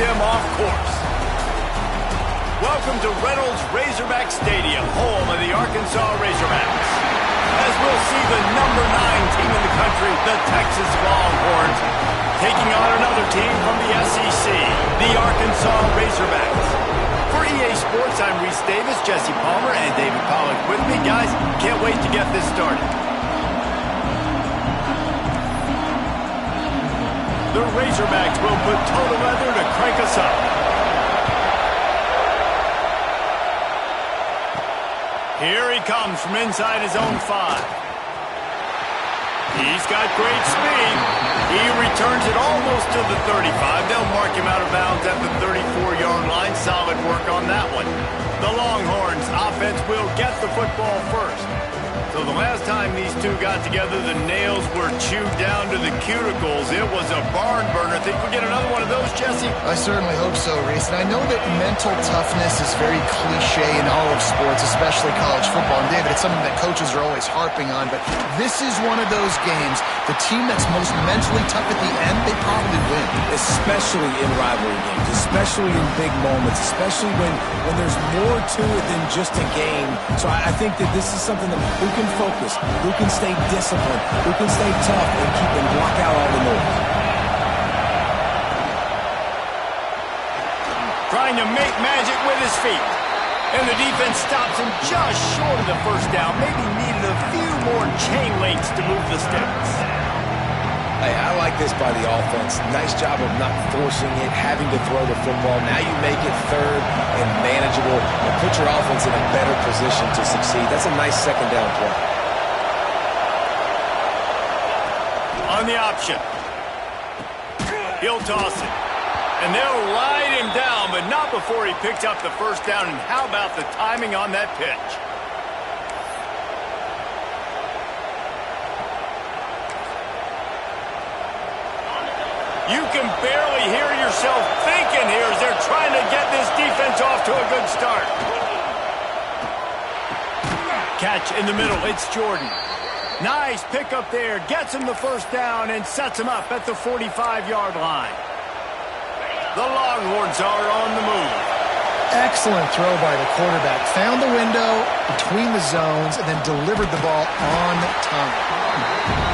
them off course. Welcome to Reynolds Razorback Stadium, home of the Arkansas Razorbacks. As we'll see the number 9 team in the country, the Texas Longhorns, taking on another team from the SEC, the Arkansas Razorbacks. For EA Sports, I'm Reese Davis, Jesse Palmer, and David Pollack with me. Guys, can't wait to get this started. The Razorbacks will put total leather to crank us up. Here he comes from inside his own 5. He's got great speed. He returns it almost to the 35. They'll mark him out of bounds at the 34-yard line. Solid work on that one. The Longhorns offense will get the football first. So the last time these two got together, the nails were chewed down to the cuticles. It was a barn burner. Think we get another one of those, Jesse? I certainly hope so, Reese. And I know that mental toughness is very cliche in all of sports, especially college football. And David, it's something that coaches are always harping on. But this is one of those games, the team that's most mentally tough at the end, they probably win. Especially in rivalry games, especially in big moments, especially when there's more to it than just a game. So I think that this is something that who can focus, who can stay disciplined, who can stay tough and keep and block out all the noise. Trying to make magic with his feet. And the defense stops him just short of the first down. Maybe needed a few more chain links to move the sticks. Hey, I like this by the offense. Nice job of not forcing it, having to throw the football. Now you make it third and manageable and put your offense in a better position to succeed. That's a nice second down play. On the option. He'll toss it. And they'll ride him down, but not before he picks up the first down. And how about the timing on that pitch? You can barely hear yourself thinking here as they're trying to get this defense off to a good start. Catch in the middle. It's Jordan. Nice pickup there. Gets him the first down and sets him up at the 45-yard line. The Longhorns are on the move. Excellent throw by the quarterback. Found the window between the zones and then delivered the ball on time.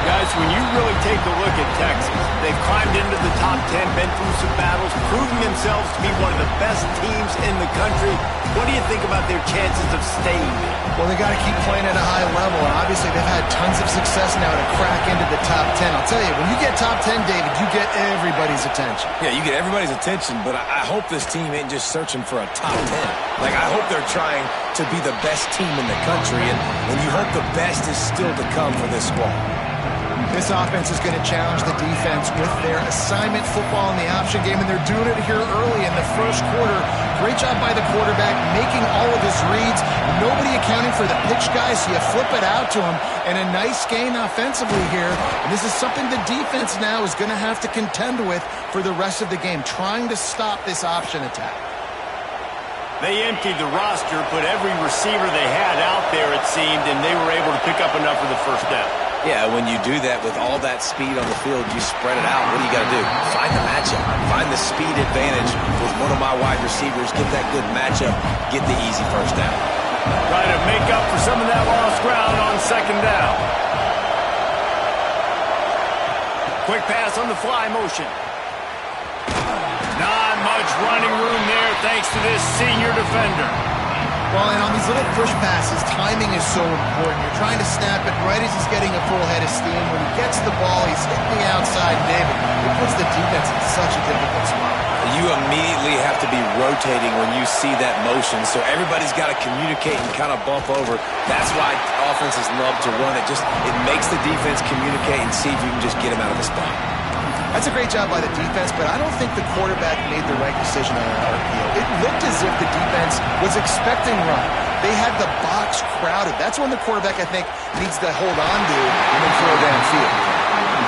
Guys, when you really take a look at Texas, they've climbed into the top 10, been through some battles, proving themselves to be one of the best teams in the country. What do you think about their chances of staying there? Well, they got to keep playing at a high level, and obviously they've had tons of success now to crack into the top 10. I'll tell you, when you get top 10, David, you get everybody's attention. Yeah, you get everybody's attention, but I hope this team ain't just searching for a top 10. Like, I hope they're trying to be the best team in the country, and you hope the best is still to come for this squad. This offense is going to challenge the defense with their assignment football in the option game, and they're doing it here early in the first quarter. Great job by the quarterback, making all of his reads. Nobody accounting for the pitch guy, so you flip it out to him, and a nice gain offensively here. And this is something the defense now is going to have to contend with for the rest of the game, trying to stop this option attack. They emptied the roster, put every receiver they had out there, it seemed, and they were able to pick up enough for the first down. Yeah, when you do that with all that speed on the field, you spread it out. What do you got to do? Find the matchup. Find the speed advantage with one of my wide receivers. Get that good matchup. Get the easy first down. Try to make up for some of that lost ground on second down. Quick pass on the fly motion. Not much running room there thanks to this senior defender. Well, and on these little push passes, timing is so important. You're trying to snap it right as he's getting a full head of steam. When he gets the ball, he's hitting the outside, David. It puts the defense in such a difficult spot. You immediately have to be rotating when you see that motion, so everybody's got to communicate and kind of bump over. That's why offenses love to run it. It makes the defense communicate and see if you can just get him out of the spot. That's a great job by the defense, but I don't think the quarterback made the right decision on an RPO. It looked as if the defense was expecting run. They had the box crowded. That's when the quarterback, I think, needs to hold on to and then throw downfield.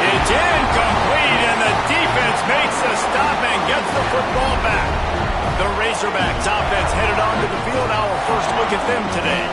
It's incomplete, and the defense makes the stop and gets the football back. The Razorbacks offense headed onto the field. Our first look at them today.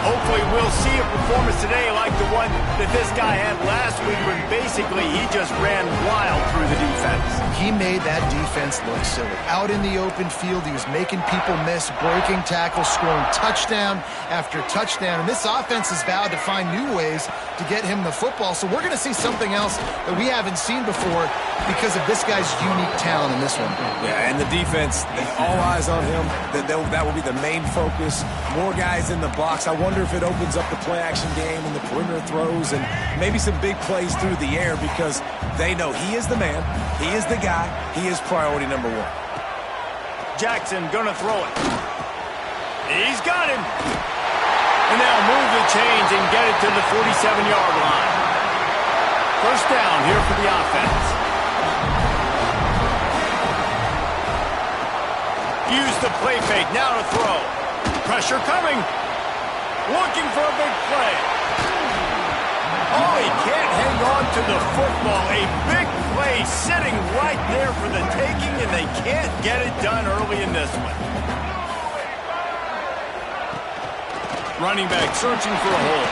Hopefully we'll see a performance today like the one that this guy had last week when basically he just ran wild through the defense. He made that defense look silly. Out in the open field, he was making people miss, breaking tackles, scoring touchdown after touchdown. And this offense has vowed to find new ways to get him the football. So we're going to see something else that we haven't seen before because of this guy's unique talent in this one. Yeah, and the defense, all eyes on him. That will be the main focus. More guys in the box. I wonder if it opens up the play-action game and the perimeter throws and maybe some big plays through the air because they know he is the man, he is the guy, he is priority number one. Jackson gonna throw it. He's got him. And they'll move the chains and get it to the 47-yard line. First down here for the offense. Use the play fake, now to throw. Pressure coming. Looking for a big play. Oh, he can't hang on to the football. A big play sitting right there for the taking, and they can't get it done early in this one. Running back searching for a hole.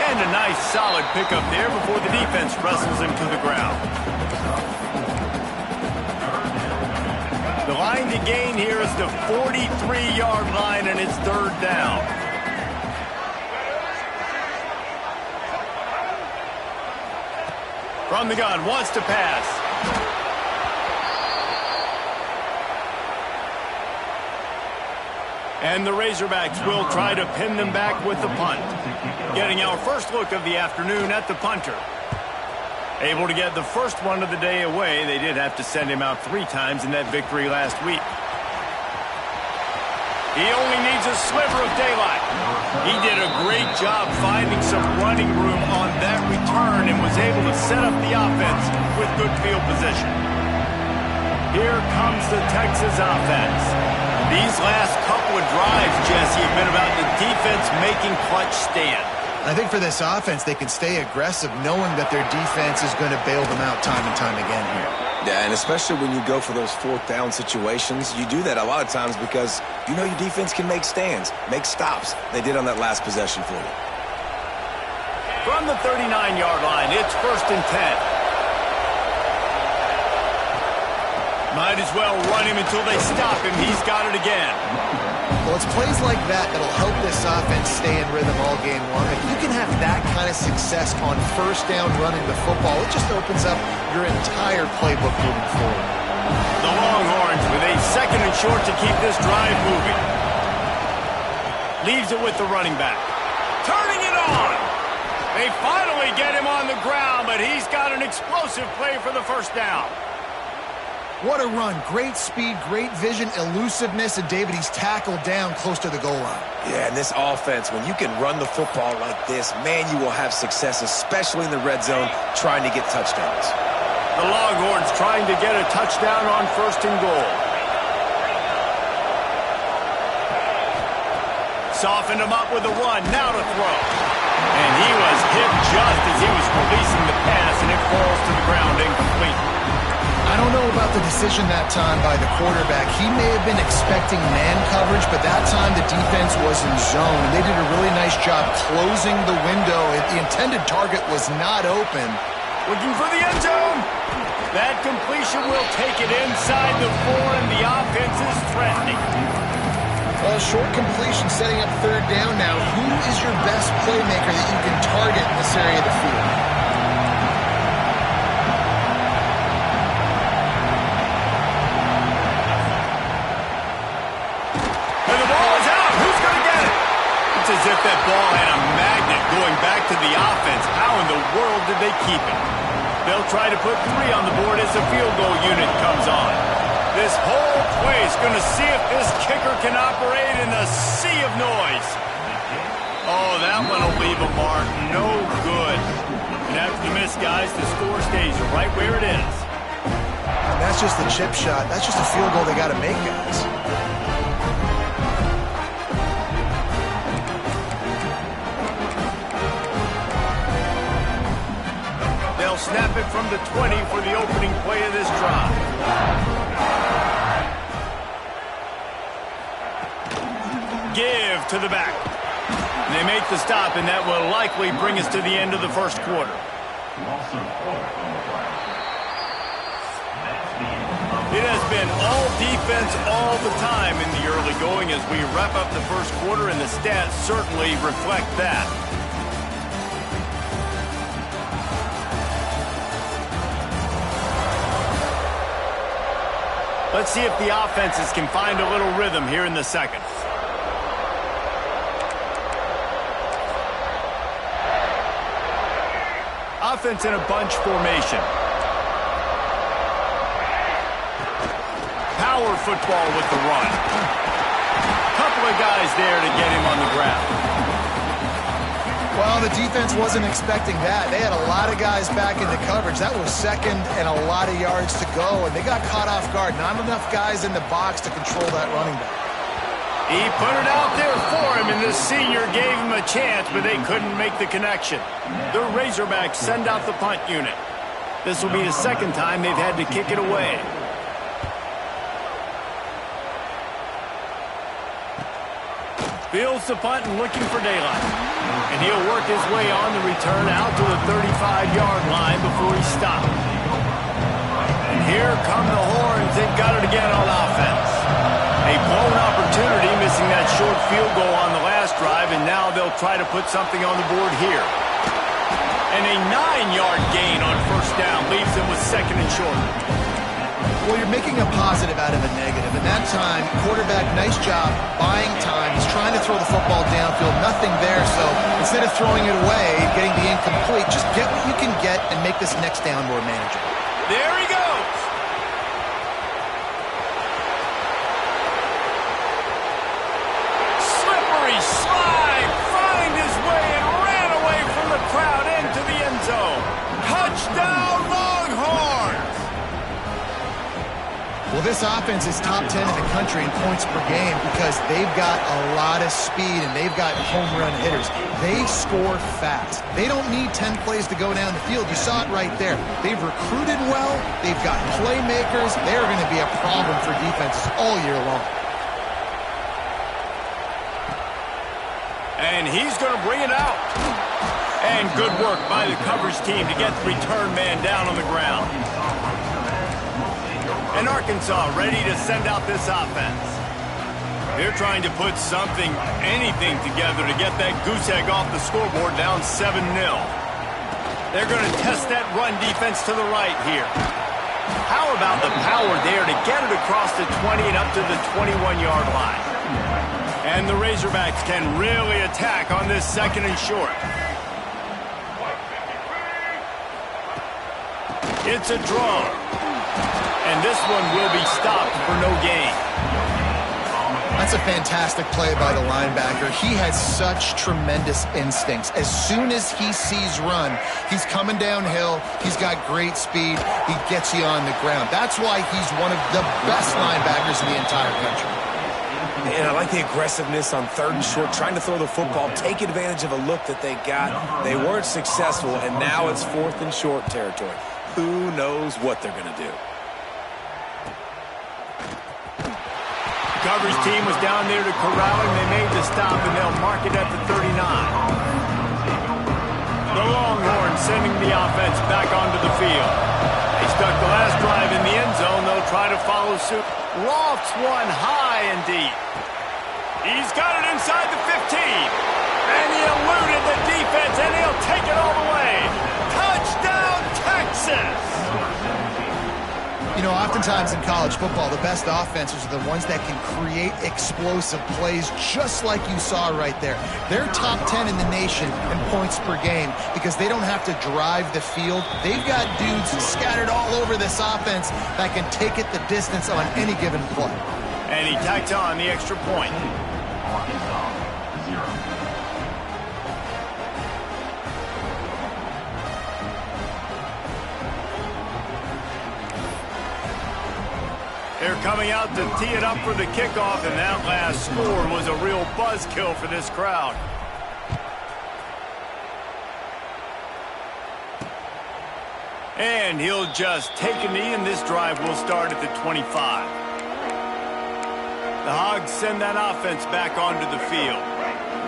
And a nice solid pickup there before the defense wrestles him to the ground. The line to gain here is the 43-yard line, and it's third down. From the gun, wants to pass. And the Razorbacks will try to pin them back with the punt. Getting our first look of the afternoon at the punter. Able to get the first one of the day away. They did have to send him out 3 times in that victory last week. He only needs a sliver of daylight. He did a great job finding some running room on that return and was able to set up the offense with good field position. Here comes the Texas offense. These last couple of drives, Jesse, have been about the defense making clutch stand. I think for this offense, they can stay aggressive knowing that their defense is going to bail them out time and time again here. Yeah, and especially when you go for those 4th down situations, you do that a lot of times because you know your defense can make stands, make stops. They did on that last possession for you. From the 39-yard line, it's 1st and 10. Might as well run him until they stop him. He's got it again. Well, it's plays like that that'll help this offense stay in rhythm all game long. If you can have that kind of success on 1st down running the football, it just opens up your entire playbook moving forward. The Longhorns with a 2nd and short to keep this drive moving. Leaves it with the running back. Turning it on. They finally get him on the ground, but he's got an explosive play for the first down. What a run. Great speed, great vision, elusiveness, and David, he's tackled down close to the goal line. Yeah, and this offense, when you can run the football like this, man, you will have success, especially in the red zone, trying to get touchdowns. The Longhorns trying to get a touchdown on 1st and goal. Softened him up with a run, now to throw. And he was hit just as he was releasing the pass, and it falls to the ground incomplete. I don't know about the decision that time by the quarterback. He may have been expecting man coverage, but that time the defense was in zone. And they did a really nice job closing the window. The intended target was not open. Looking for the end zone. That completion will take it inside the 4, and the offense is threatening. Well, short completion setting up 3rd down now. Who is your best playmaker that you can target in this area of the field? As if that ball had a magnet going back to the offense. How in the world did they keep it? They'll try to put 3 on the board as the field goal unit comes on. This whole play is going to see if this kicker can operate in a sea of noise. Oh, that one will leave a mark. No good. And after the miss, guys, the score stays right where it is. And that's just the chip shot. That's just a field goal they got to make, guys. Snap it from the 20 for the opening play of this drive. give to the back. And they make the stop, and that will likely bring us to the end of the first quarter. It has been all defense all the time in the early going as we wrap up the first quarter, and the stats certainly reflect that. Let's see if the offenses can find a little rhythm here in the second. Offense in a bunch formation. Power football with the run. Couple of guys there to get him on the ground. Well, the defense wasn't expecting that. They had a lot of guys back in the coverage. That was second and a lot of yards to go, and they got caught off guard. Not enough guys in the box to control that running back. He put it out there for him, and the senior gave him a chance, but they couldn't make the connection. The Razorbacks send out the punt unit. This will be the second time they've had to kick it away. Fields the punt and looking for daylight. And he'll work his way on the return out to the 35-yard line before he stops. And here come the horns. They've got it again on offense. A blown opportunity, missing that short field goal on the last drive, and now they'll try to put something on the board here. And a 9-yard gain on first down leaves them with second and short. Well, you're making a positive out of a negative. And that time, quarterback, nice job, buying time. He's trying to throw the football downfield. Nothing there, so instead of throwing it away, getting the incomplete, just get what you can get and make this next down more manageable. There he goes. Slippery slide, find his way and ran away from the crowd into the end zone. Touchdown, Longhorns! Well, this offense is top 10 in the country in points per game because they've got a lot of speed and they've got home run hitters. They score fast. They don't need 10 plays to go down the field. You saw it right there. They've recruited well. They've got playmakers. They're going to be a problem for defenses all year long. And he's going to bring it out. And good work by the coverage team to get the return man down on the ground. And Arkansas ready to send out this offense. They're trying to put something, anything together to get that goose egg off the scoreboard down 7-0. They're going to test that run defense to the right here. How about the power there to get it across the 20 and up to the 21-yard line? And the Razorbacks can really attack on this second and short. It's a draw. And this one will be stopped for no gain. That's a fantastic play by the linebacker. He has such tremendous instincts. As soon as he sees run, he's coming downhill. He's got great speed. He gets you on the ground. That's why he's one of the best linebackers in the entire country. And I like the aggressiveness on third and short, trying to throw the football, take advantage of a look that they got. They weren't successful, and now it's fourth and short territory. Who knows what they're going to do? Coverage team was down there to corral him. They made the stop, and they'll mark it at the 39. The Longhorns sending the offense back onto the field. They stuck the last drive in the end zone. They'll try to follow suit. Lofts one high and deep. He's got it inside the 15. And he eluded the defense, and he'll take it all the way. Touchdown, Texas! You know, oftentimes in college football, the best offenses are the ones that can create explosive plays just like you saw right there. They're top 10 in the nation in points per game because they don't have to drive the field. They've got dudes scattered all over this offense that can take it the distance on any given play. And he tacked on the extra point. They're coming out to tee it up for the kickoff, and that last score was a real buzzkill for this crowd. And he'll just take a knee, and this drive will start at the 25. The Hogs send that offense back onto the field.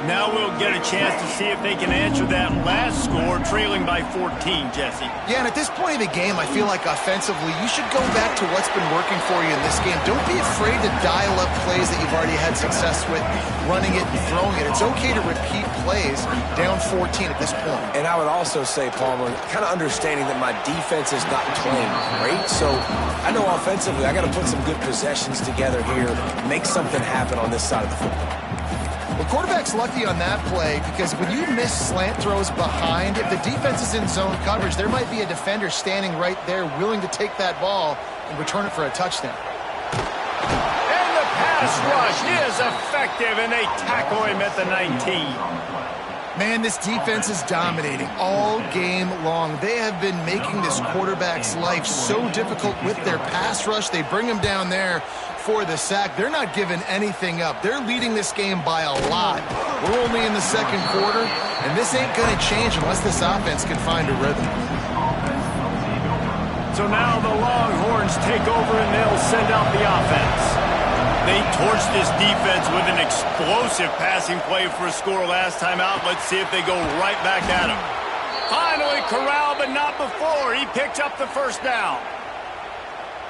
Now we'll get a chance to see if they can answer that last score, trailing by 14, Jesse. Yeah, and at this point of the game, I feel like offensively, you should go back to what's been working for you in this game. Don't be afraid to dial up plays that you've already had success with, running it and throwing it. It's okay to repeat plays down 14 at this point. And I would also say, Palmer, kind of understanding that my defense is not playing great, so I know offensively I got to put some good possessions together here, make something happen on this side of the football. Well, quarterback's lucky on that play because when you miss slant throws behind, if the defense is in zone coverage, there might be a defender standing right there willing to take that ball and return it for a touchdown. And the pass rush is effective, and they tackle him at the 19. Man, this defense is dominating all game long. They have been making this quarterback's life so difficult with their pass rush. They bring him down there for the sack. They're not giving anything up. They're leading this game by a lot. We're only in the second quarter, and this ain't going to change unless this offense can find a rhythm. So now the Longhorns take over, and they'll send out the offense. They torched this defense with an explosive passing play for a score last time out. Let's see if they go right back at him. Finally corralled, but not before. He picks up the first down.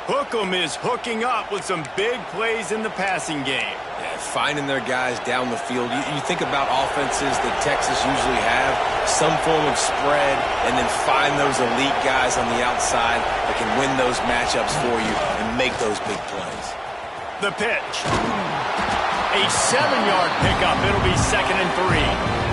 Hookem is hooking up with some big plays in the passing game. Yeah, finding their guys down the field. You think about offenses that Texas usually have, some form of spread, and then find those elite guys on the outside that can win those matchups for you and make those big plays. The pitch. A 7-yard pickup. It'll be 2nd and 3.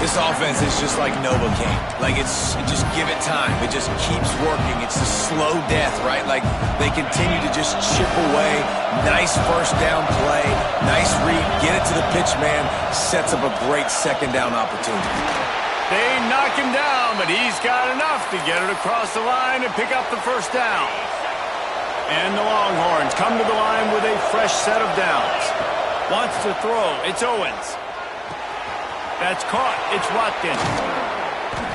This offense is just like Novocaine. Like, just give it time. It just keeps working. It's a slow death, right? Like, they continue to just chip away. Nice first down play. Nice read. Get it to the pitch man. Sets up a great second down opportunity. They knock him down, but he's got enough to get it across the line and pick up the first down. And the Longhorns come to the line with a fresh set of downs. Wants to throw. It's Owens. That's caught. It's Watkins.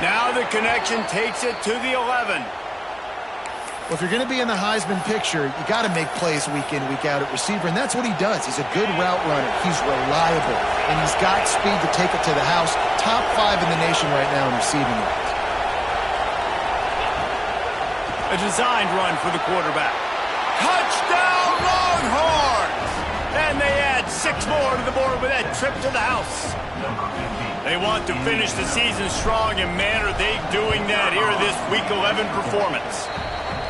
Now the connection takes it to the 11. Well, if you're going to be in the Heisman picture, you got to make plays week in, week out at receiver, and that's what he does. He's a good route runner. He's reliable, and he's got speed to take it to the house. Top 5 in the nation right now in receiving yards. A designed run for the quarterback. Touchdown, Longhorns! And they add 6 more to the board with that trip to the house. They want to finish the season strong, and man, are they doing that here this Week 11 performance.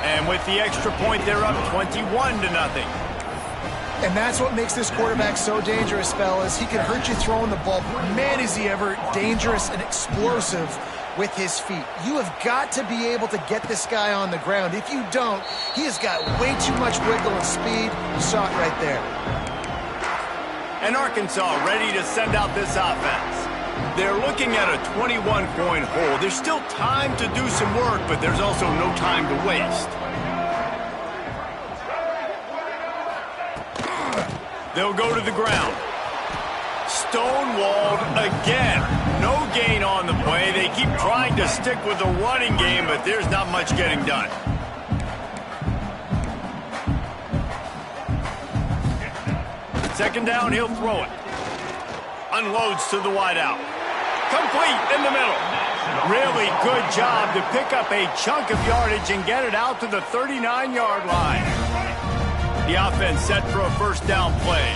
And with the extra point, they're up 21-0. And that's what makes this quarterback so dangerous, fellas. He can hurt you throwing the ball. Man, is he ever dangerous and explosive with his feet. You have got to be able to get this guy on the ground. If you don't, he has got way too much wiggle and speed. You saw it right there. And Arkansas ready to send out this offense. They're looking at a 21-point hole. There's still time to do some work, but there's also no time to waste. They'll go to the ground. Stonewalled again. No gain on the play. They keep trying to stick with the running game, but there's not much getting done. Second down, he'll throw it. Unloads to the wideout. Complete in the middle. Really good job to pick up a chunk of yardage and get it out to the 39-yard line. The offense set for a first down play.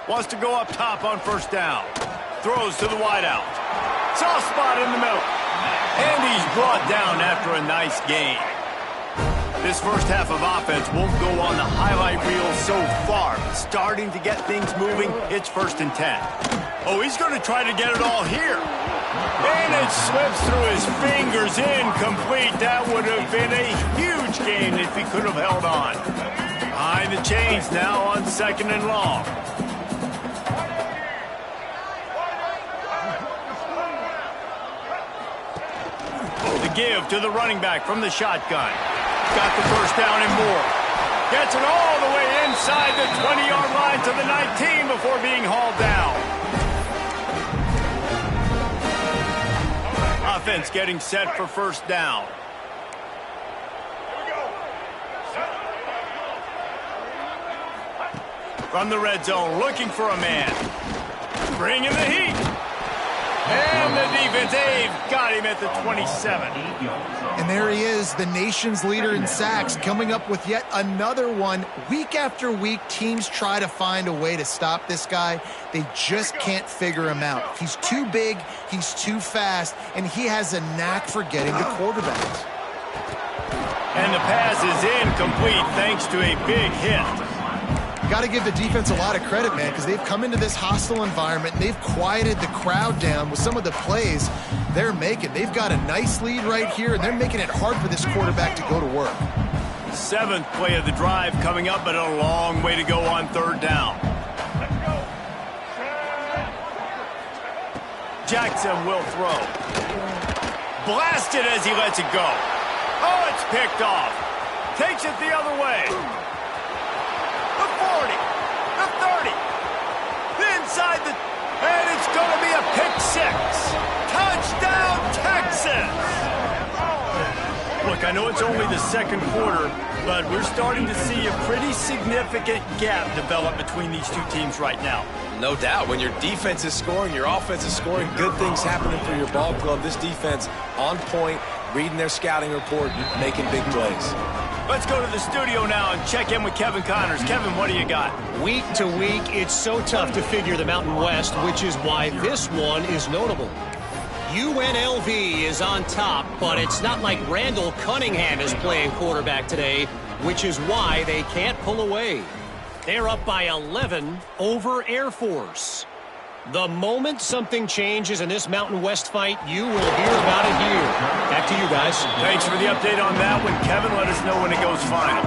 Wants to go up top on first down. Throws to the wideout. Soft spot in the middle. And he's brought down after a nice gain. This first half of offense won't go on the highlight reel so far. But starting to get things moving, it's 1st and 10. Oh, he's going to try to get it all here. And it slips through his fingers, incomplete. That would have been a huge gain if he could have held on. Behind the chains now on 2nd and long. The give to the running back from the shotgun. Got the first down and more. Gets it all the way inside the 20-yard line to the 19 before being hauled down. Offense getting set for first down. From the red zone, looking for a man. Bringing the heat. And the defense, they've got him at the 27. And there he is, the nation's leader in sacks, coming up with yet another one. Week after week, teams try to find a way to stop this guy. They just can't figure him out. He's too big, he's too fast, and he has a knack for getting to quarterbacks. And the pass is incomplete thanks to a big hit. Got to give the defense a lot of credit, man, because they've come into this hostile environment and they've quieted the crowd down with some of the plays they're making. They've got a nice lead right here, and they're making it hard for this quarterback to go to work. 7th play of the drive coming up, but a long way to go on 3rd down. Jackson will throw. Blasted as he lets it go. Oh, it's picked off. Takes it the other way. The 40, the 30, inside the, and it's going to be a pick 6. Touchdown, Texas! Look, I know it's only the 2nd quarter, but we're starting to see a pretty significant gap develop between these two teams right now. No doubt. When your defense is scoring, your offense is scoring, good things happening for your ball club. This defense on point, reading their scouting report, making big plays. Let's go to the studio now and check in with Kevin Connors. Kevin, what do you got? Week to week, it's so tough to figure the Mountain West, which is why this one is notable. UNLV is on top, but it's not like Randall Cunningham is playing quarterback today, which is why they can't pull away. They're up by 11 over Air Force. The moment something changes in this Mountain West fight, you will hear about it here. Back to you guys. Thanks for the update on that one, Kevin. Let us know when it goes final.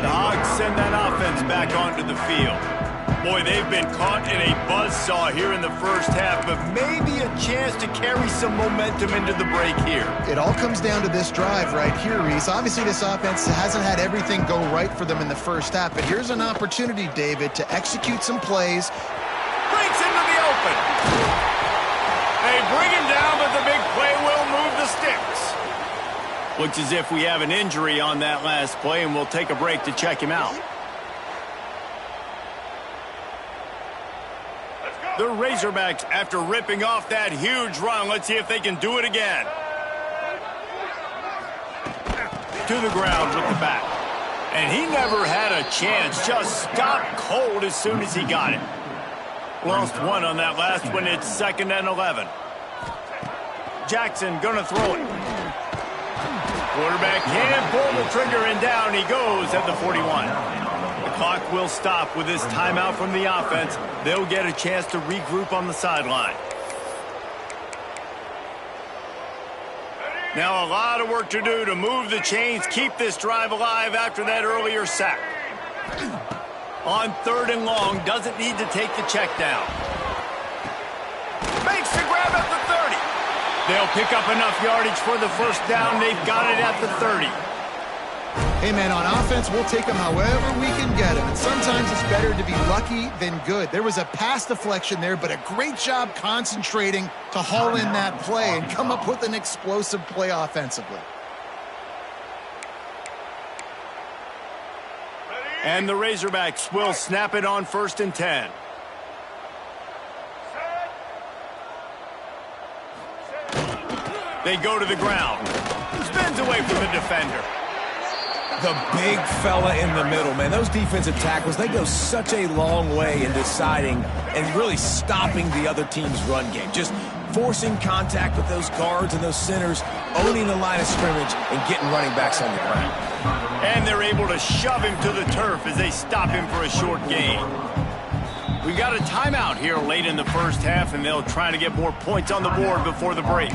The Hogs send that offense back onto the field. Boy, they've been caught in a buzzsaw here in the first half, but maybe a chance to carry some momentum into the break here. It all comes down to this drive right here, Reese. Obviously, this offense hasn't had everything go right for them in the first half, but here's an opportunity, David, to execute some plays. Breaks into the open. They bring him down, but the big play will move the sticks. Looks as if we have an injury on that last play, and we'll take a break to check him out. The Razorbacks, after ripping off that huge run, let's see if they can do it again. To the ground with the bat. And he never had a chance, just stopped cold as soon as he got it. Lost one on that last one. It's 2nd and 11. Jackson gonna throw it. Quarterback can't pull the trigger, and down he goes at the 41. The clock will stop with this timeout from the offense. They'll get a chance to regroup on the sideline. Now a lot of work to do to move the chains, keep this drive alive after that earlier sack. On 3rd and long, doesn't need to take the check down. Makes the grab at the 30. They'll pick up enough yardage for the first down. They've got it at the 30. Hey, man, on offense, we'll take them however we can get them. And sometimes it's better to be lucky than good. There was a pass deflection there, but a great job concentrating to haul in that play and come up with an explosive play offensively. And the Razorbacks will snap it on 1st and 10. They go to the ground. Spins away from the defender. The big fella in the middle, man. Those defensive tackles, they go such a long way in deciding and really stopping the other team's run game. Just forcing contact with those guards and those centers, owning the line of scrimmage, and getting running backs on the ground. And they're able to shove him to the turf as they stop him for a short gain. We got a timeout here late in the first half, and they'll try to get more points on the board before the break.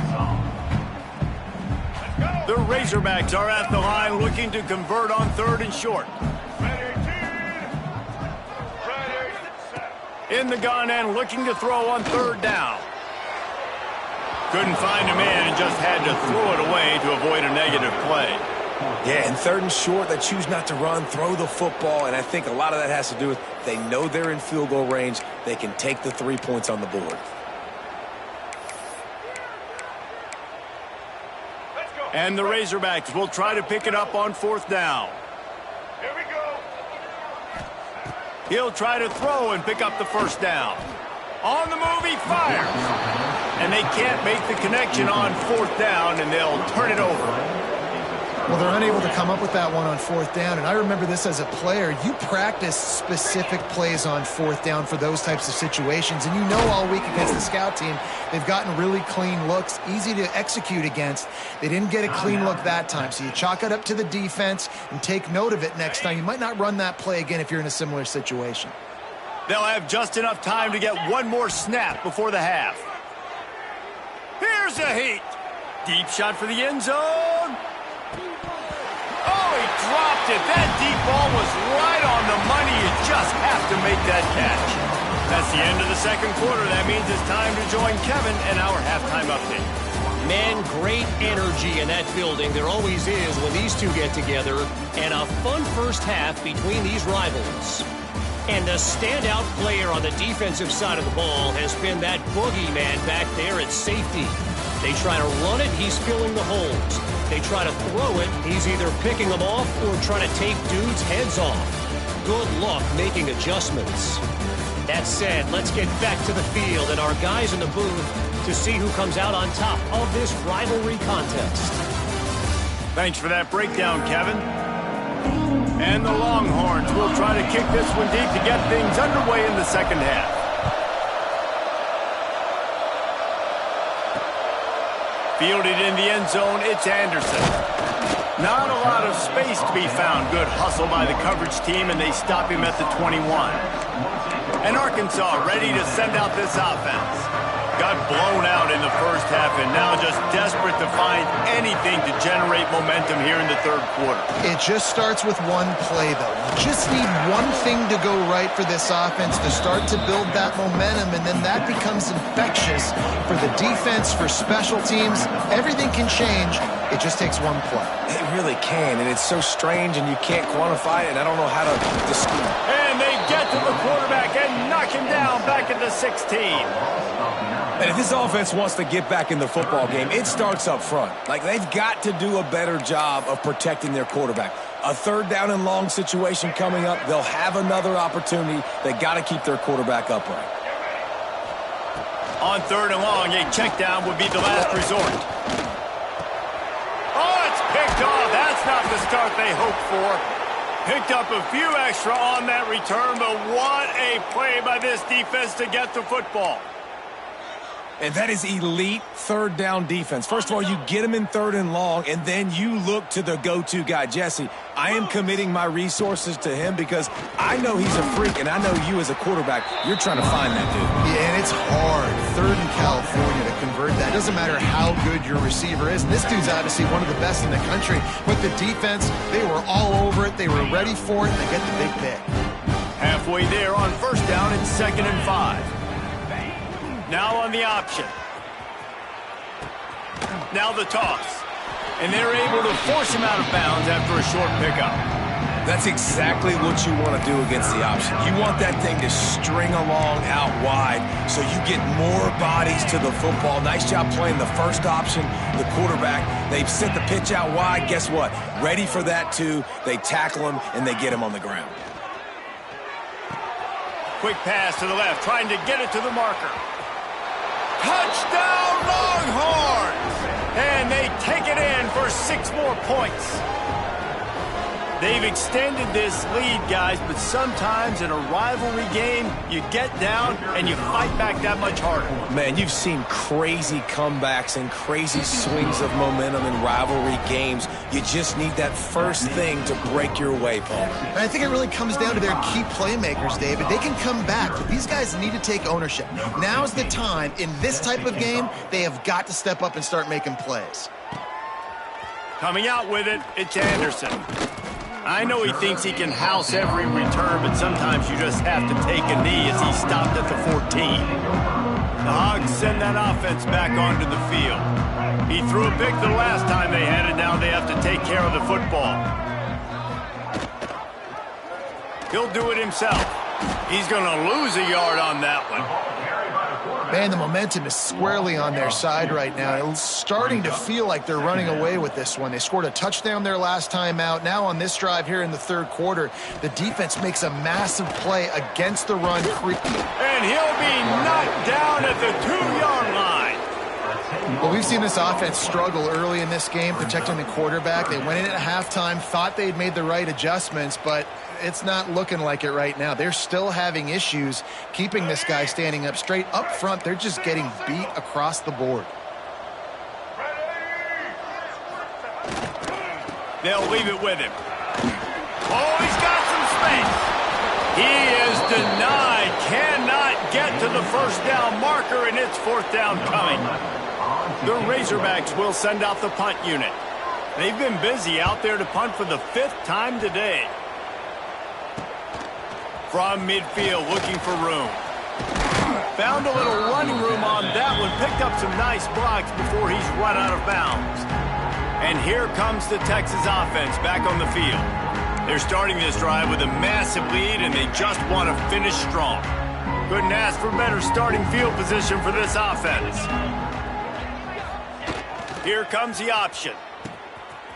The Razorbacks are at the line looking to convert on 3rd and short. In the gun and looking to throw on 3rd down. Couldn't find a man and just had to throw it away to avoid a negative play. Yeah, and 3rd and short, they choose not to run, throw the football, and I think a lot of that has to do with they know they're in field goal range. They can take the 3 points on the board. And the Razorbacks will try to pick it up on 4th down. Here we go. He'll try to throw and pick up the first down. On the move, he fires. And they can't make the connection on fourth down, and they'll turn it over. Well, they're unable to come up with that one on fourth down, and I remember this as a player. You practice specific plays on fourth down for those types of situations, and you know all week against the scout team, they've gotten really clean looks, easy to execute against. They didn't get a clean look that time, so you chalk it up to the defense and take note of it next time. You might not run that play again if you're in a similar situation. They'll have just enough time to get one more snap before the half. Here's a heat. Deep shot for the end zone. Oh, he dropped it. That deep ball was right on the money. You just have to make that catch. That's the end of the second quarter. That means it's time to join Kevin and our halftime update. Man, great energy in that building. There always is when these two get together. And a fun first half between these rivals. And the standout player on the defensive side of the ball has been that boogeyman back there at safety. They try to run it, he's filling the holes. They try to throw it, he's either picking them off or trying to tape dudes' heads off. Good luck making adjustments. That said, let's get back to the field and our guys in the booth to see who comes out on top of this rivalry contest. Thanks for that breakdown, Kevin. And the Longhorns will try to kick this one deep to get things underway in the second half. Fielded in the end zone, it's Anderson. Not a lot of space to be found. Good hustle by the coverage team, and they stop him at the 21. And Arkansas ready to send out this offense. Got blown out in the first half and now just desperate to find anything to generate momentum here in the third quarter. It just starts with one play, though. You just need one thing to go right for this offense to start to build that momentum, and then that becomes infectious for the defense, for special teams. Everything can change. It just takes one play. It really can, and it's so strange, and you can't quantify it, and I don't know how to describe it. And they get to the quarterback and knock him down back at the 16. And if this offense wants to get back in the football game, it starts up front. Like, they've got to do a better job of protecting their quarterback. A third down and long situation coming up. They'll have another opportunity. They got to keep their quarterback upright. On third and long, a check down would be the last resort. Oh, it's picked off. That's not the start they hoped for. Picked up a few extra on that return, but what a play by this defense to get the football. And that is elite third down defense. First of all, you get him in third and long, and then you look to the go-to guy, Jesse. I am committing my resources to him because I know he's a freak, and I know you as a quarterback, you're trying to find that dude. Yeah, and it's hard. Third in California to convert that. It doesn't matter how good your receiver is. And this dude's obviously one of the best in the country. But the defense, they were all over it. They were ready for it, and they get the big pick. Halfway there on first down, it's 2nd and 5. Now on the option. Now the toss. And they're able to force him out of bounds after a short pickup. That's exactly what you want to do against the option. You want that thing to string along out wide so you get more bodies to the football. Nice job playing the first option, the quarterback. They've sent the pitch out wide. Guess what? Ready for that too. They tackle him and they get him on the ground. Quick pass to the left, trying to get it to the marker. Touchdown Longhorns! And they take it in for 6 more points. They've extended this lead, guys, but sometimes in a rivalry game, you get down and you fight back that much harder. Man, you've seen crazy comebacks and crazy swings of momentum in rivalry games. You just need that first thing to break your way, Paul. And I think it really comes down to their key playmakers, David. They can come back, but these guys need to take ownership. Now's the time. In this type of game, they have got to step up and start making plays. Coming out with it, it's Anderson. I know he thinks he can house every return, but sometimes you just have to take a knee as he stopped at the 14. The Hogs send that offense back onto the field. He threw a pick the last time they had it. Now they have to take care of the football. He'll do it himself. He's going to lose a yard on that one. Man, the momentum is squarely on their side right now. It's starting to feel like they're running away with this one. They scored a touchdown their last time out. Now on this drive here in the third quarter, the defense makes a massive play against the run. And he'll be knocked down at the 2-yard line. Well, we've seen this offense struggle early in this game, protecting the quarterback. They went in at halftime, thought they'd made the right adjustments, but it's not looking like it right now. They're still having issues keeping this guy standing up straight. Up front, they're just getting beat across the board. They'll leave it with him. Oh, he's got some space. He is denied. Cannot get to the first down marker, and it's fourth down coming. The Razorbacks will send out the punt unit. They've been busy out there to punt for the 5th time today. From midfield, looking for room. Found a little running room on that one. Picked up some nice blocks before he's run out of bounds. And here comes the Texas offense back on the field. They're starting this drive with a massive lead, and they just want to finish strong. Couldn't ask for better starting field position for this offense. Here comes the option.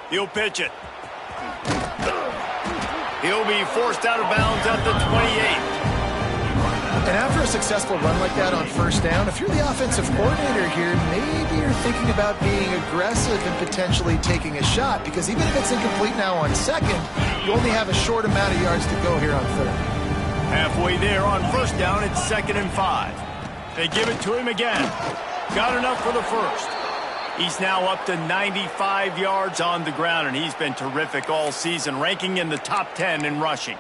He'll pitch it. He'll be forced out of bounds at the 28. And after a successful run like that on first down, if you're the offensive coordinator here, maybe you're thinking about being aggressive and potentially taking a shot, because even if it's incomplete now on second, you only have a short amount of yards to go here on third. Halfway there on first down, it's 2nd and 5. They give it to him again. Got enough for the first. He's now up to 95 yards on the ground, and he's been terrific all season, ranking in the top 10 in rushing.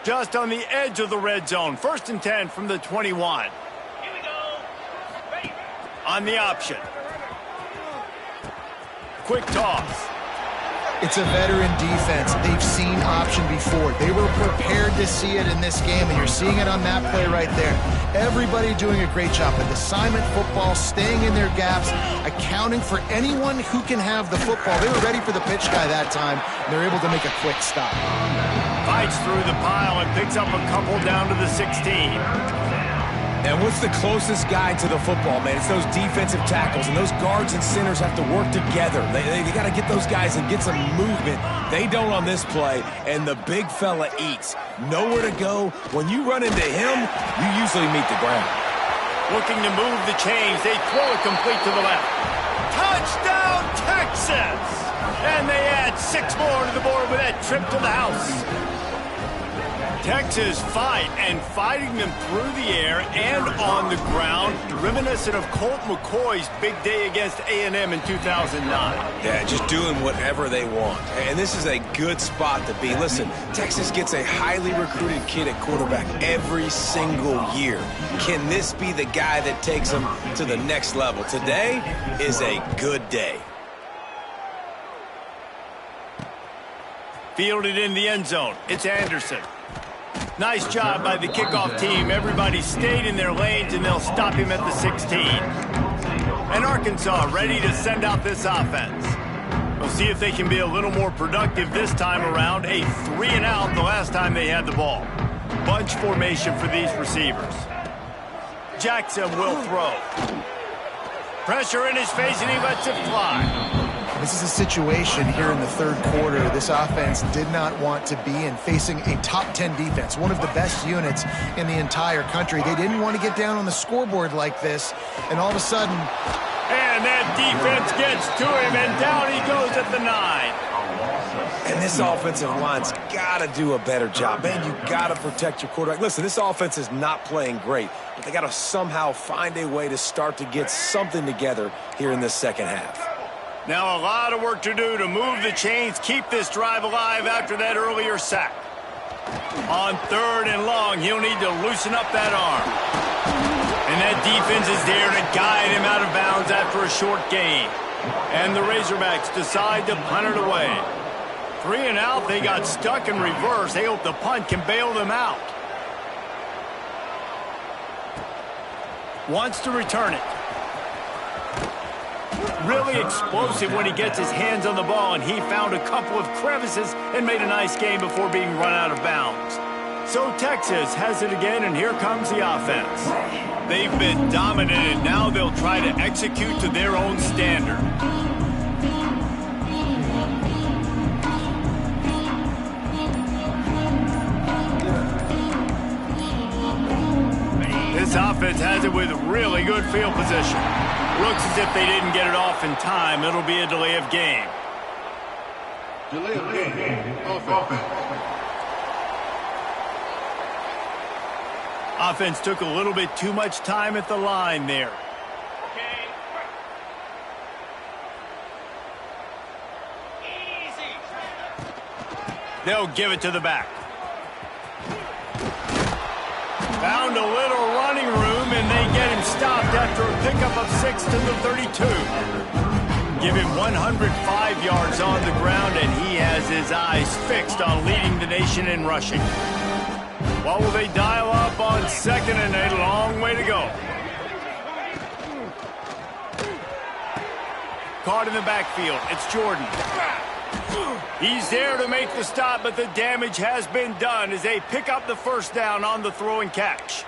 Just on the edge of the red zone. 1st and 10 from the 21. Here we go. On the option. Quick toss. It's a veteran defense. They've seen option before. They were prepared to see it in this game, and you're seeing it on that play right there. Everybody doing a great job with assignment football, staying in their gaps, accounting for anyone who can have the football. They were ready for the pitch guy that time, and they're able to make a quick stop. Fights through the pile and picks up a couple down to the 16. And what's the closest guy to the football, man? It's those defensive tackles, and those guards and centers have to work together. They got to get those guys and get some movement. They don't on this play, and the big fella eats. Nowhere to go. When you run into him, you usually meet the ground. Looking to move the chains. They throw it complete to the left. Touchdown, Texas! And they add 6 more to the board with that trip to the house. Texas fighting them through the air and on the ground, reminiscent of Colt McCoy's big day against A&M in 2009. Yeah, just doing whatever they want. And this is a good spot to be. Listen, Texas gets a highly recruited kid at quarterback every single year. Can this be the guy that takes them to the next level? Today is a good day. Fielded in the end zone. It's Anderson. Nice job by the kickoff team. Everybody stayed in their lanes, and they'll stop him at the 16. And Arkansas ready to send out this offense. We'll see if they can be a little more productive this time around. A 3-and-out the last time they had the ball. Bunch formation for these receivers. Jackson will throw. Pressure in his face, and he lets it fly. This is a situation here in the third quarter this offense did not want to be in, facing a top 10 defense, one of the best units in the entire country. They didn't want to get down on the scoreboard like this, and all of a sudden... And that defense gets to him, and down he goes at the 9. And this offensive line's got to do a better job. Man, you got to protect your quarterback. Listen, this offense is not playing great, but they got to somehow find a way to start to get something together here in this second half. Now a lot of work to do to move the chains, keep this drive alive after that earlier sack. On 3rd and long, he'll need to loosen up that arm. And that defense is there to guide him out of bounds after a short gain. And the Razorbacks decide to punt it away. 3-and-out, they got stuck in reverse. They hope the punt can bail them out. Wants to return it. Really explosive when he gets his hands on the ball, and he found a couple of crevices and made a nice game before being run out of bounds. So Texas has it again, and here comes the offense. They've been dominant, and now they'll try to execute to their own standard. This offense has it with really good field position. Looks as if they didn't get it off in time. It'll be a delay of game. Delay of game. Offense. Offense took a little bit too much time at the line there. They'll give it to the back. Found a little running room, and they get him stopped after a pickup of 6 to the 32. Give him 105 yards on the ground, and he has his eyes fixed on leading the nation in rushing. What will they dial up on second and a long way to go? Caught in the backfield. It's Jordan. He's there to make the stop, but the damage has been done as they pick up the first down on the throw and catch.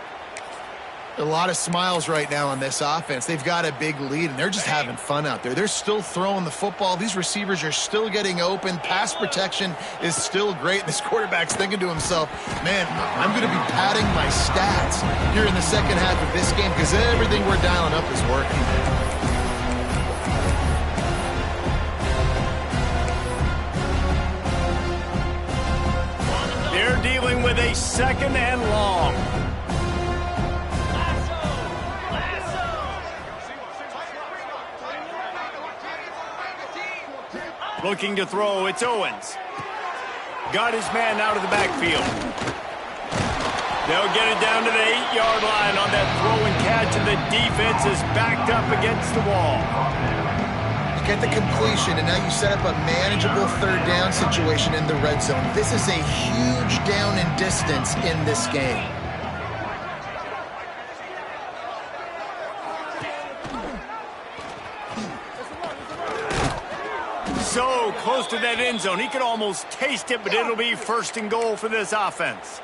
A lot of smiles right now on this offense. They've got a big lead, and they're just having fun out there. They're still throwing the football. These receivers are still getting open. Pass protection is still great. This quarterback's thinking to himself, man, I'm going to be padding my stats here in the second half of this game because everything we're dialing up is working. They're dealing with a second and long. Looking to throw, it's Owens. Got his man out of the backfield. They'll get it down to the 8-yard line on that throw and catch, and the defense is backed up against the wall. Get the completion, and now you set up a manageable third down situation in the red zone. This is a huge down in distance in this game. So close to that end zone. He could almost taste it, but it'll be first and goal for this offense.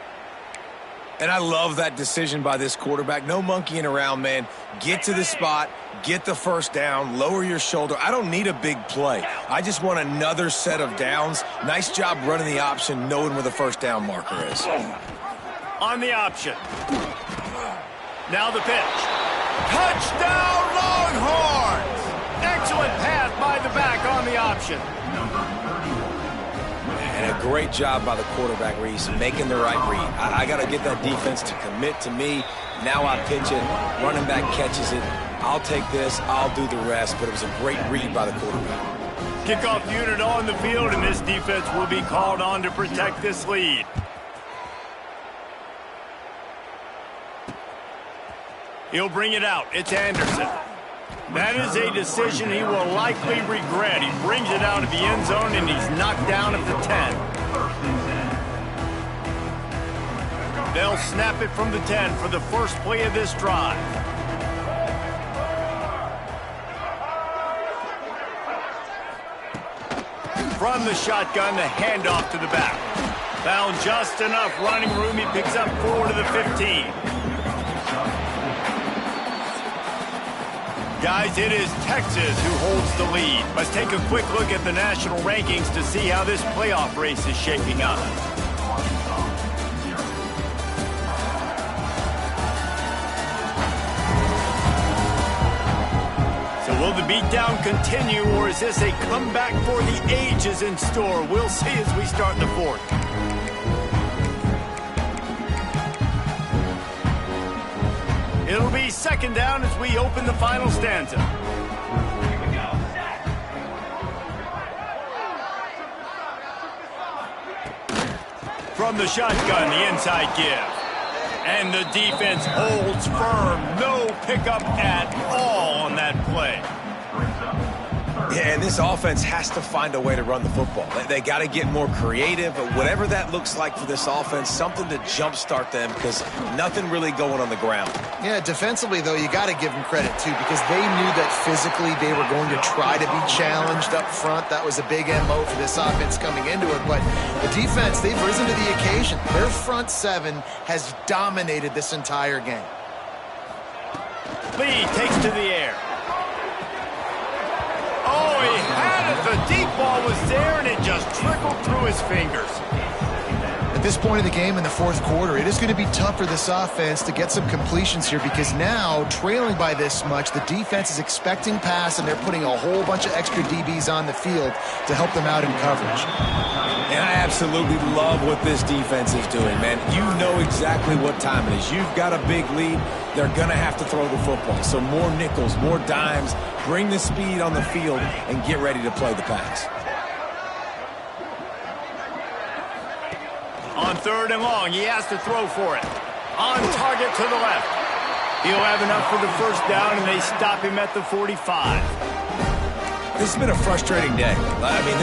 And I love that decision by this quarterback. No monkeying around, man. Get to the spot, get the first down, lower your shoulder. I don't need a big play. I just want another set of downs. Nice job running the option, knowing where the first down marker is. On the option. Now the pitch. Touchdown, Longhorns! Excellent pass by the back on the option. And a great job by the quarterback, Reese, making the right read. I got to get that defense to commit to me. Now I pitch it. Running back catches it. I'll take this. I'll do the rest. But it was a great read by the quarterback. Kickoff unit on the field, and this defense will be called on to protect this lead. He'll bring it out. It's Anderson. That is a decision he will likely regret. He brings it out of the end zone, and he's knocked down at the 10. They'll snap it from the 10 for the first play of this drive. From the shotgun, the handoff to the back. Found just enough running room. He picks up 4 to the 15. Guys, it is Texas who holds the lead. Let's take a quick look at the national rankings to see how this playoff race is shaping up. So will the beatdown continue, or is this a comeback for the ages in store? We'll see as we start the fourth. It'll be second down as we open the final stanza. From the shotgun, the inside give. And the defense holds firm. No pickup at all on that play. Yeah, and this offense has to find a way to run the football. They got to get more creative, but whatever that looks like for this offense, something to jumpstart them because nothing really going on the ground. Yeah, defensively, though, you got to give them credit, too, because they knew that physically they were going to try to be challenged up front. That was a big MO for this offense coming into it, but the defense, they've risen to the occasion. Their front seven has dominated this entire game. Lee takes to the air. Oh, he had it. The deep ball was there, and it just trickled through his fingers. At this point of the game in the fourth quarter, it is going to be tough for this offense to get some completions here because now, trailing by this much, the defense is expecting pass, and they're putting a whole bunch of extra DBs on the field to help them out in coverage. And I absolutely love what this defense is doing, man. You know exactly what time it is. You've got a big lead. They're going to have to throw the football. So more nickels, more dimes, bring the speed on the field, and get ready to play the pass. On 3rd and long, he has to throw for it. On target to the left. He'll have enough for the first down, and they stop him at the 45. This has been a frustrating day. I mean,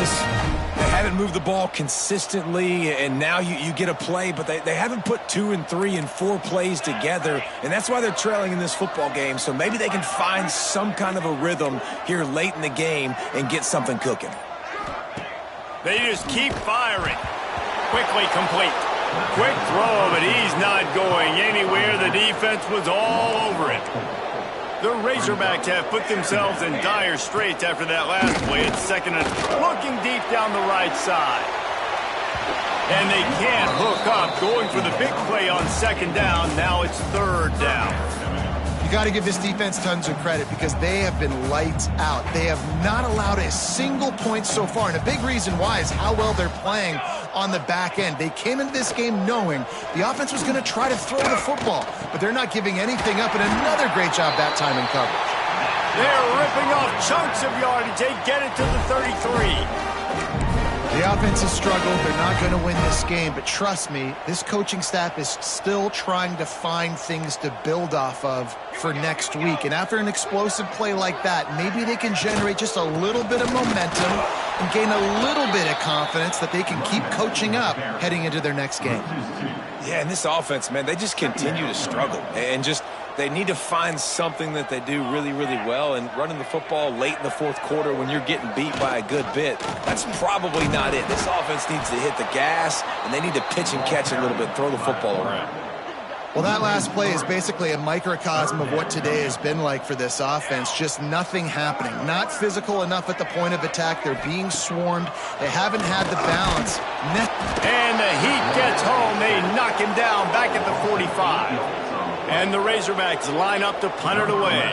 they haven't moved the ball consistently, and now you get a play, but they haven't put 2 and 3 and 4 plays together, and that's why they're trailing in this football game. So maybe they can find some kind of a rhythm here late in the game and get something cooking. They just keep firing. Quickly complete. Quick throw, but he's not going anywhere. The defense was all over it. The Razorbacks have put themselves in dire straits after that last play. It's 2nd and looking deep down the right side. And they can't hook up. Going for the big play on 2nd down. Now it's 3rd down. You got to give this defense tons of credit because they have been lights out. They have not allowed a single point so far, and a big reason why is how well they're playing on the back end. They came into this game knowing the offense was going to try to throw the football, but they're not giving anything up, and another great job that time in coverage. They're ripping off chunks of yardage. They get it to the 33. The offense has struggled. They're not going to win this game, but trust me, this coaching staff is still trying to find things to build off of for next week. And after an explosive play like that, maybe they can generate just a little bit of momentum and gain a little bit of confidence that they can keep coaching up heading into their next game. Yeah, and this offense, man, they just continue to struggle. And they need to find something that they do really, really well. And running the football late in the fourth quarter when you're getting beat by a good bit, that's probably not it. This offense needs to hit the gas, and they need to pitch and catch a little bit, throw the football around. Well, that last play is basically a microcosm of what today has been like for this offense. Just nothing happening. Not physical enough at the point of attack. They're being swarmed. They haven't had the balance. And the Heat gets home. They knock him down back at the 45. And the Razorbacks line up to punt it away.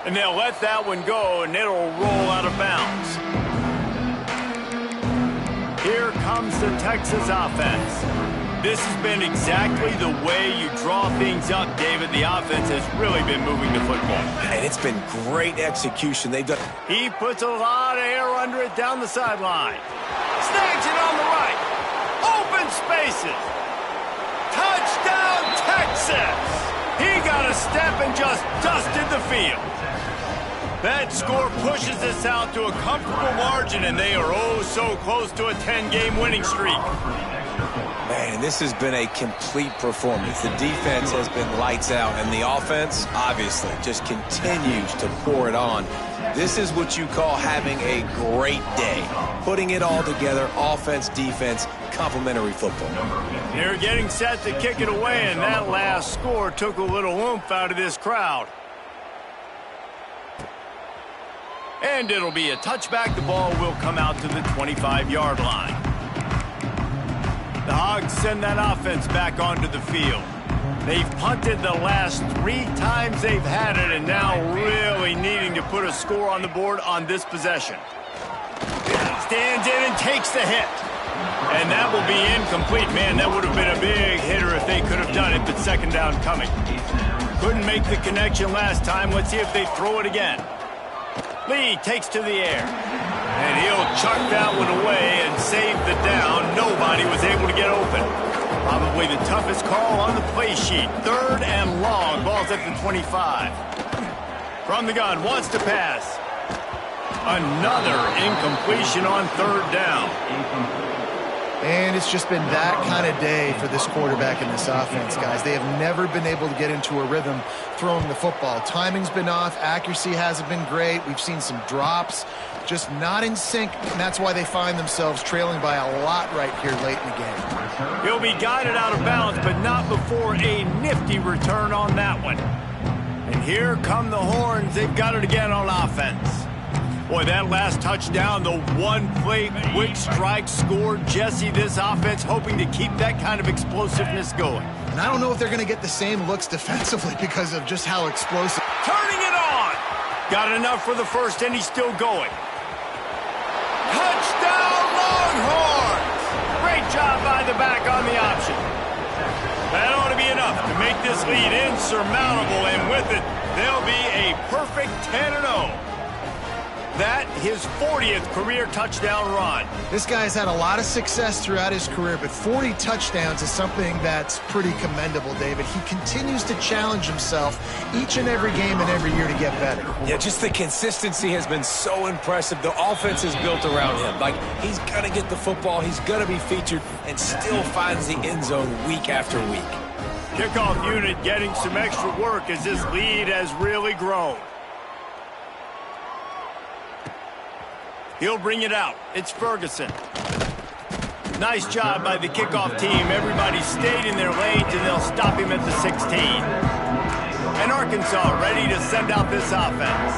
And they'll let that one go, and it'll roll out of bounds. Here comes the Texas offense. This has been exactly the way you draw things up, David. The offense has really been moving the football. And it's been great execution. They've done. He puts a lot of air under it down the sideline. Snags it on the right. Open spaces. Touchdown, Texas! He got a step and just dusted the field. That score pushes us out to a comfortable margin, and they are oh so close to a 10-game winning streak. Man, this has been a complete performance. The defense has been lights out, and the offense, obviously, just continues to pour it on. This is what you call having a great day. Putting it all together, offense, defense, complementary football. They're getting set to kick it away, and that last score took a little oomph out of this crowd. And it'll be a touchback. The ball will come out to the 25-yard line. The Hogs send that offense back onto the field. They've punted the last 3 times they've had it, and now really needing to put a score on the board on this possession. Stands in and takes the hit. And that will be incomplete. Man, that would have been a big hitter if they could have done it, but 2nd down coming. Couldn't make the connection last time. Let's see if they throw it again. Lee takes to the air. And he'll chuck that one away and save the down. Nobody was able to get open. Probably the toughest call on the play sheet. 3rd and long. Ball's at the 25. From the gun, wants to pass. Another incompletion on 3rd down. And it's just been that kind of day for this quarterback in this offense, guys. They have never been able to get into a rhythm throwing the football. Timing's been off. Accuracy hasn't been great. We've seen some drops. Just not in sync, and that's why they find themselves trailing by a lot right here late in the game. He'll be guided out of bounds, but not before a nifty return on that one. And here come the horns. They've got it again on offense. Boy, that last touchdown, the one-play quick strike score. Jesse, this offense hoping to keep that kind of explosiveness going. And I don't know if they're going to get the same looks defensively because of just how explosive. Turning it on. Got enough for the first, and he's still going. Touchdown, Longhorns! Great job by the back on the option. That ought to be enough to make this lead insurmountable, and with it, they'll be a perfect 10-0. That, his 40th career touchdown run. This guy's had a lot of success throughout his career, but 40 touchdowns is something that's pretty commendable, David. He continues to challenge himself each and every game and every year to get better. Yeah, just the consistency has been so impressive. The offense is built around him. Like, he's going to get the football, he's going to be featured, and still finds the end zone week after week. Kickoff unit getting some extra work as this lead has really grown. He'll bring it out. It's Ferguson. Nice job by the kickoff team. Everybody stayed in their lanes, and they'll stop him at the 16. And Arkansas ready to send out this offense.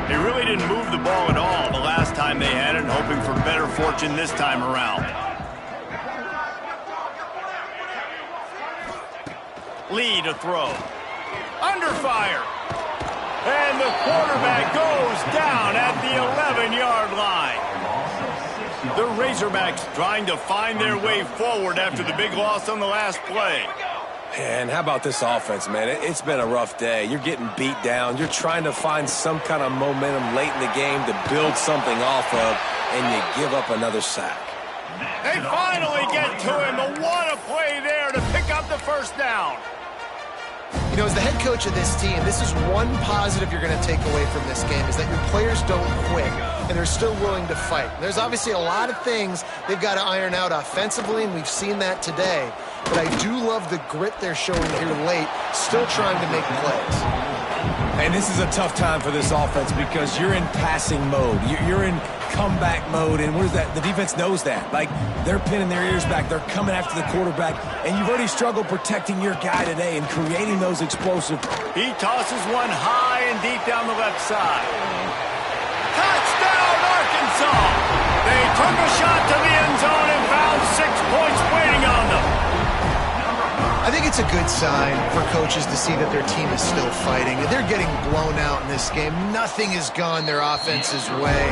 They really didn't move the ball at all the last time they had it, hoping for better fortune this time around. Lee to throw. Under fire. And the quarterback goes down at the 11-yard line. The Razorbacks trying to find their way forward after the big loss on the last play. And how about this offense, man? It's been a rough day. You're getting beat down. You're trying to find some kind of momentum late in the game to build something off of, and you give up another sack. They finally get to him. What a play there to pick up the first down. You know, as the head coach of this team, this is one positive you're going to take away from this game, is that your players don't quit, and they're still willing to fight. There's obviously a lot of things they've got to iron out offensively, and we've seen that today. But I do love the grit they're showing here late, still trying to make plays. And this is a tough time for this offense because you're in passing mode. You're in comeback mode, and what is that? The defense knows that. Like, they're pinning their ears back. They're coming after the quarterback, and you've already struggled protecting your guy today and creating those explosive. He tosses one high and deep down the left side. Touchdown, Arkansas! They took a shot to the end zone and found 6 points waiting on them. I think it's a good sign for coaches to see that their team is still fighting. They're getting blown out in this game. Nothing has gone their offense's way.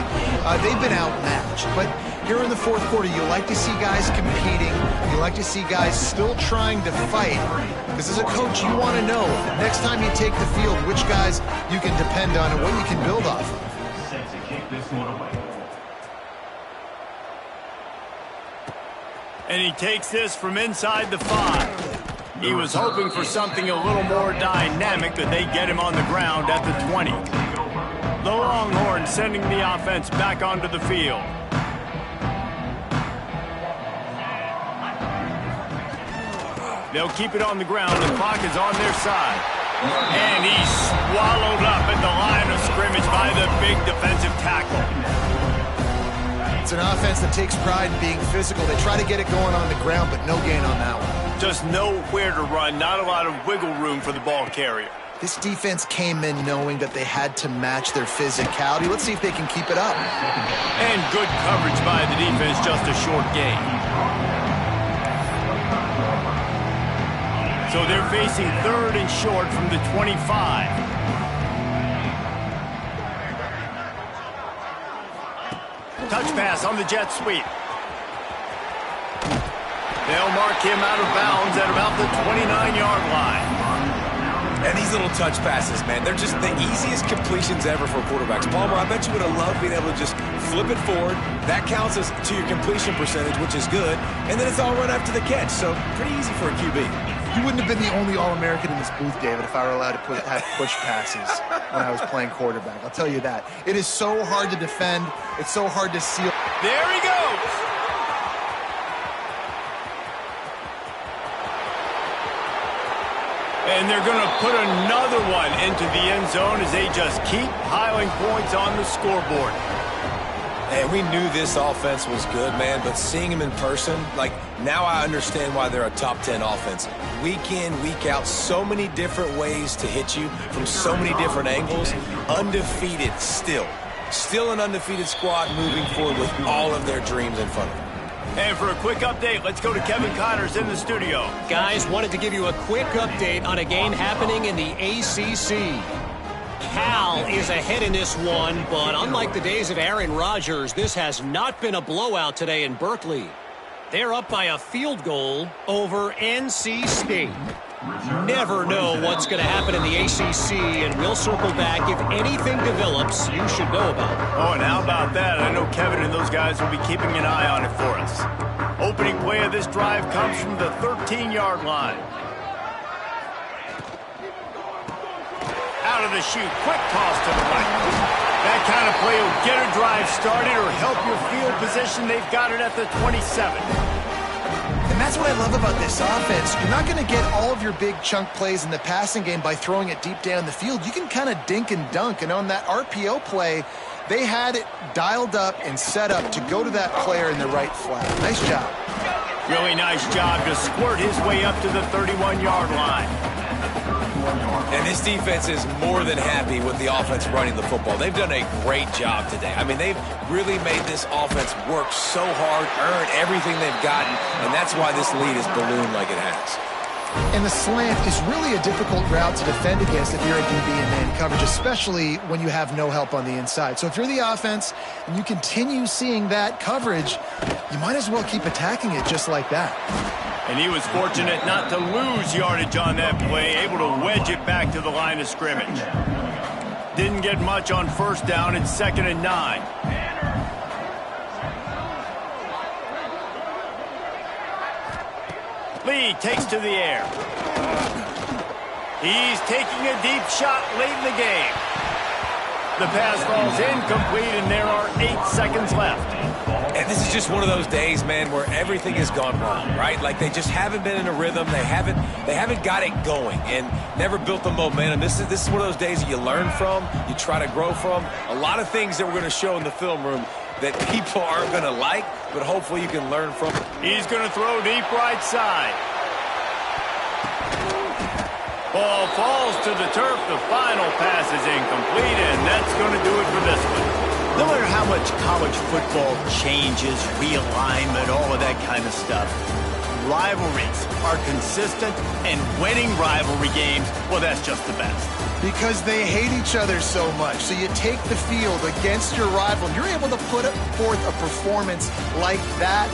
They've been outmatched. But here in the fourth quarter, you like to see guys competing. You like to see guys still trying to fight. Because as a coach, you want to know, next time you take the field, which guys you can depend on and what you can build off of. And he takes this from inside the 5. He was hoping for something a little more dynamic, but they get him on the ground at the 20. The Longhorns sending the offense back onto the field. They'll keep it on the ground. The clock is on their side. And he's swallowed up at the line of scrimmage by the big defensive tackle. It's an offense that takes pride in being physical. They try to get it going on the ground, but no gain on that one. Just nowhere to run, not a lot of wiggle room for the ball carrier. This defense came in knowing that they had to match their physicality. Let's see if they can keep it up. And good coverage by the defense, just a short gain. So they're facing 3rd and short from the 25. Touch pass on the jet sweep. They'll mark him out of bounds at about the 29-yard line. And these little touch passes, man, they're just the easiest completions ever for quarterbacks. Palmer, I bet you would have loved being able to just flip it forward. That counts as to your completion percentage, which is good. And then it's all run after the catch, so pretty easy for a QB. You wouldn't have been the only All-American in this booth, David, if I were allowed to have push passes when I was playing quarterback. I'll tell you that. It is so hard to defend. It's so hard to seal. There he goes. And they're going to put another one into the end zone as they just keep piling points on the scoreboard. And we knew this offense was good, man, but seeing them in person, like, now I understand why they're a top 10 offense. Week in, week out, so many different ways to hit you from so many different angles. Undefeated still. Still an undefeated squad moving forward with all of their dreams in front of them. And for a quick update, let's go to Kevin Connors in the studio. Guys, wanted to give you a quick update on a game happening in the ACC. Cal is ahead in this one, but unlike the days of Aaron Rodgers, this has not been a blowout today in Berkeley. They're up by a field goal over NC State. Never know what's going to happen in the ACC, and we'll circle back if anything develops you should know about. Oh, and how about that? I know Kevin and those guys will be keeping an eye on it for us. Opening play of this drive comes from the 13-yard line. Out of the chute, quick toss to the right. That kind of play will get a drive started or help your field position. They've got it at the 27. And that's what I love about this offense. You're not going to get all of your big chunk plays in the passing game by throwing it deep down the field. You can kind of dink and dunk. And on that RPO play, they had it dialed up and set up to go to that player in the right flat. Nice job. Really nice job to squirt his way up to the 31-yard line. And this defense is more than happy with the offense running the football. They've done a great job today. I mean, they've really made this offense work so hard, earn everything they've gotten, and that's why this lead is ballooned like it has. And the slant is really a difficult route to defend against if you're a DB in man coverage, especially when you have no help on the inside. So if you're the offense and you continue seeing that coverage, you might as well keep attacking it just like that. And he was fortunate not to lose yardage on that play, able to wedge it back to the line of scrimmage. Didn't get much on first down. It's 2nd and 9. Lee takes to the air. He's taking a deep shot late in the game. The pass falls incomplete, and there are 8 seconds left. And this is just one of those days, man, where everything has gone wrong, right? Like they just haven't been in a rhythm. They haven't got it going and never built the momentum. This is one of those days that you learn from, you try to grow from. A lot of things that we're going to show in the film room that people aren't going to like, but hopefully you can learn from. He's going to throw deep right side. Ball falls to the turf. The final pass is incomplete, and that's going to do it for this one. No matter how much college football changes, realignment, all of that kind of stuff, rivalries are consistent, and winning rivalry games, well, that's just the best. Because they hate each other so much. So you take the field against your rival, and you're able to put forth a performance like that.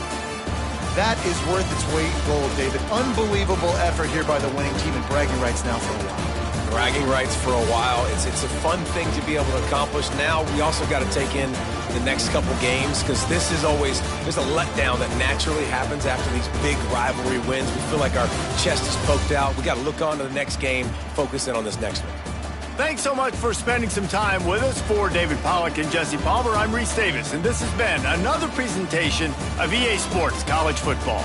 That is worth its weight in gold, David. Unbelievable effort here by the winning team, and bragging rights now for a while. Bragging rights for a while. It's a fun thing to be able to accomplish. Now we also got to take in the next couple games because this is always, there's a letdown that naturally happens after these big rivalry wins. We feel like our chest is poked out. We got to look on to the next game, focus in on this next one. Thanks so much for spending some time with us. For David Pollack and Jesse Palmer, I'm Reese Davis, and this has been another presentation of EA Sports College Football.